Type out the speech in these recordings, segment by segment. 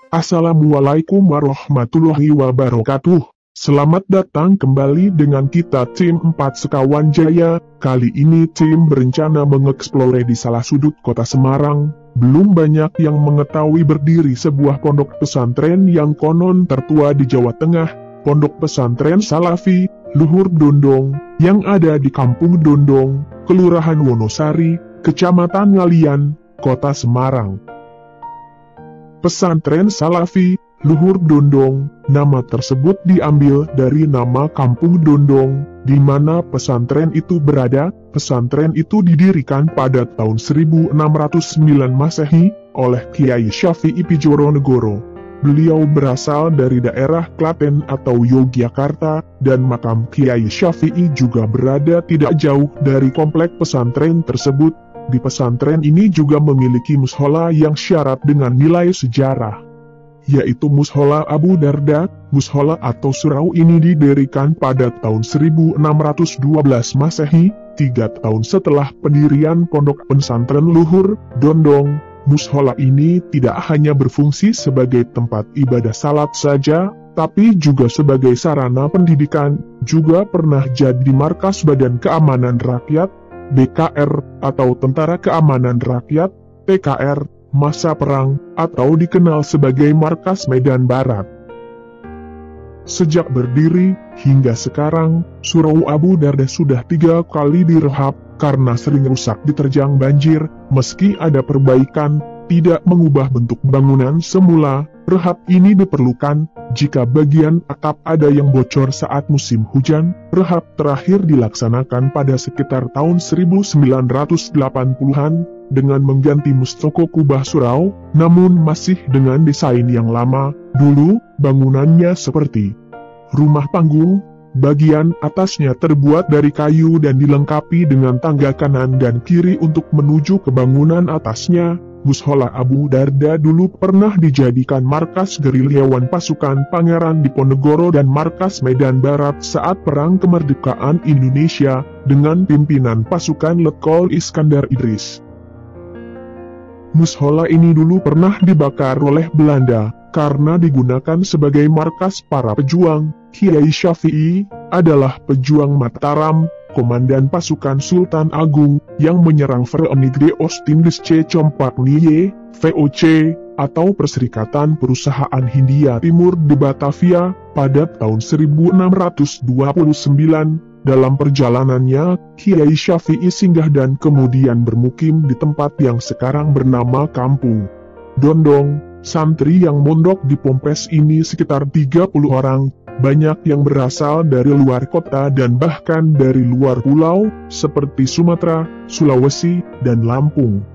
Assalamualaikum warahmatullahi wabarakatuh. Selamat datang kembali dengan kita tim 4 Sekawan Jaya. Kali ini tim berencana mengeksplore di salah sudut kota Semarang. Belum banyak yang mengetahui berdiri sebuah pondok pesantren yang konon tertua di Jawa Tengah. Pondok Pesantren Salafi, Luhur Dondong, yang ada di Kampung Dondong, Kelurahan Wonosari, Kecamatan Ngalian, Kota Semarang. Pesantren Salafi, Luhur Dondong, nama tersebut diambil dari nama Kampung Dondong, di mana pesantren itu berada. Pesantren itu didirikan pada tahun 1609 Masehi, oleh Kiai Syafi'i Pijoronegoro. Beliau berasal dari daerah Klaten atau Yogyakarta, dan makam Kiai Syafi'i juga berada tidak jauh dari komplek pesantren tersebut. Di pesantren ini juga memiliki mushola yang syarat dengan nilai sejarah, yaitu Mushola Abu Darda. Mushola atau surau ini didirikan pada tahun 1612 Masehi, 3 tahun setelah pendirian Pondok Pesantren Luhur Dondong. Mushola ini tidak hanya berfungsi sebagai tempat ibadah salat saja, tapi juga sebagai sarana pendidikan, juga pernah jadi markas Badan Keamanan Rakyat, BKR, atau Tentara Keamanan Rakyat, TKR, masa perang, atau dikenal sebagai markas Medan Barat. Sejak berdiri, hingga sekarang, Surau Abu Darda sudah 3 kali direhab, karena sering rusak diterjang banjir. Meski ada perbaikan, tidak mengubah bentuk bangunan semula. Rehab ini diperlukan jika bagian atap ada yang bocor saat musim hujan. Rehab terakhir dilaksanakan pada sekitar tahun 1980-an, dengan mengganti mustoko kubah surau, namun masih dengan desain yang lama. Dulu, bangunannya seperti rumah panggung. Bagian atasnya terbuat dari kayu dan dilengkapi dengan tangga kanan dan kiri untuk menuju ke bangunan atasnya. Mushola Abu Darda dulu pernah dijadikan markas gerilyawan pasukan Pangeran Diponegoro dan markas Medan Barat saat Perang Kemerdekaan Indonesia, dengan pimpinan pasukan Letkol Iskandar Idris. Mushola ini dulu pernah dibakar oleh Belanda, karena digunakan sebagai markas para pejuang. Kiai Syafi'i adalah pejuang Mataram, komandan pasukan Sultan Agung, yang menyerang Verenigde Oostindische Compagnie, VOC, atau Perserikatan Perusahaan Hindia Timur di Batavia, pada tahun 1629. Dalam perjalanannya, Kiai Syafi'i singgah dan kemudian bermukim di tempat yang sekarang bernama Kampung Dondong. Santri yang mondok di Pompes ini sekitar 30 orang, banyak yang berasal dari luar kota dan bahkan dari luar pulau, seperti Sumatera, Sulawesi, dan Lampung.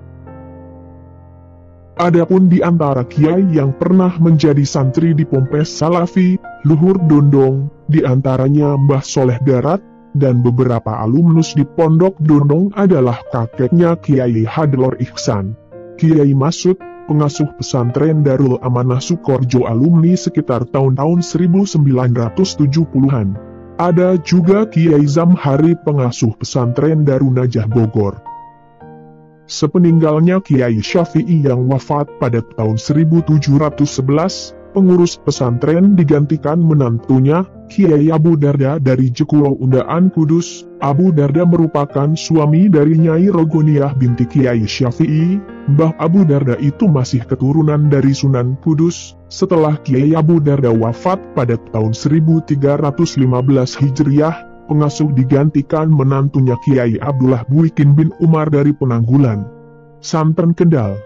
Adapun di antara kiai yang pernah menjadi santri di Pompes Salafi, Luhur Dondong, di antaranya Mbah Soleh Darat, dan beberapa alumnus di Pondok Dondong adalah kakeknya Kiai Hadlor Ihsan, Kiai Masud, pengasuh pesantren Darul Amanah Sukorjo, alumni sekitar tahun-tahun 1970-an. Ada juga Kiai Zamhari, pengasuh pesantren Darun Najah Bogor. Sepeninggalnya Kiai Syafi'i yang wafat pada tahun 1711, pengurus pesantren digantikan menantunya, Kiai Abu Darda dari Jekulo Undaan Kudus. Abu Darda merupakan suami dari Nyai Rogoniah binti Kiai Syafi'i. Mbah Abu Darda itu masih keturunan dari Sunan Kudus. Setelah Kiai Abu Darda wafat pada tahun 1315 Hijriah, pengasuh digantikan menantunya Kiai Abdullah Buikin bin Umar dari Penanggulan, Santen Kendal.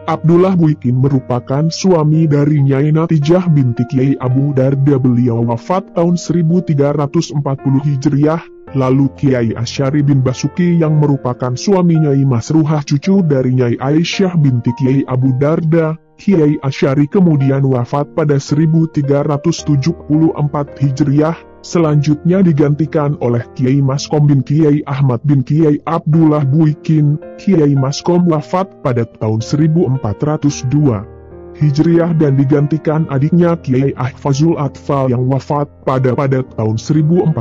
Abdullah Buikin merupakan suami dari Nyai Natijah binti Kiai Abu Darda. Beliau wafat tahun 1340 Hijriah. Lalu Kiai Asyari bin Basuki yang merupakan suami Nyai Masruhah, cucu dari Nyai Aisyah binti Kiai Abu Darda. Kiai Asyari kemudian wafat pada 1374 Hijriah. Selanjutnya digantikan oleh Kiai Maskom bin Kiai Ahmad bin Kiai Abdullah Buikin. Kiai Maskom wafat pada tahun 1402 Hijriah dan digantikan adiknya Kiai Ahfazul Atfal yang wafat pada tahun 1411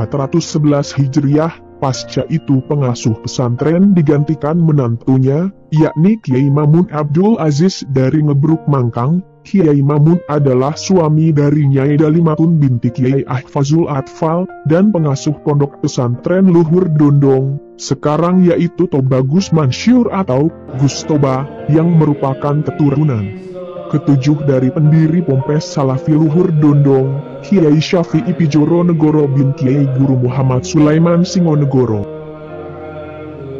Hijriah. Pasca itu pengasuh pesantren digantikan menantunya, yakni Kiai Mamun Abdul Aziz dari Ngebruk Mangkang. Kiai Mamun adalah suami dari Nyai Dalimatun binti Kiai Ahfazul Atfal, dan pengasuh pondok pesantren Luhur Dondong, sekarang yaitu Tobagus Mansyur atau Gus Toba, yang merupakan keturunan ketujuh dari pendiri Ponpes Salafi Luhur Dondong, Kiai Syafi'i Pijoro Negoro bin Kiai Guru Muhammad Sulaiman Singonegoro.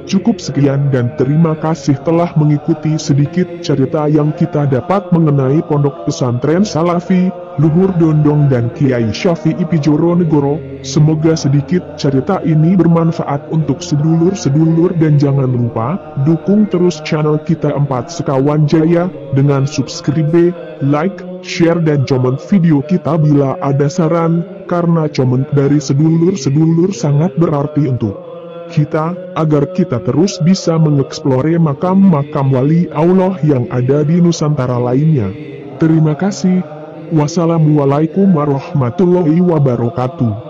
Cukup sekian dan terima kasih telah mengikuti sedikit cerita yang kita dapat mengenai Pondok Pesantren Salafi, Luhur Dondong dan Kiai Syafi'i Pijoro Negoro. Semoga sedikit cerita ini bermanfaat untuk sedulur-sedulur dan jangan lupa, dukung terus channel kita 4 Sekawan Jaya, dengan subscribe, like, share dan comment video kita bila ada saran, karena comment dari sedulur-sedulur sangat berarti untuk kita, agar kita terus bisa mengeksplore makam-makam wali Allah yang ada di Nusantara lainnya. Terima kasih. Wassalamualaikum warahmatullahi wabarakatuh.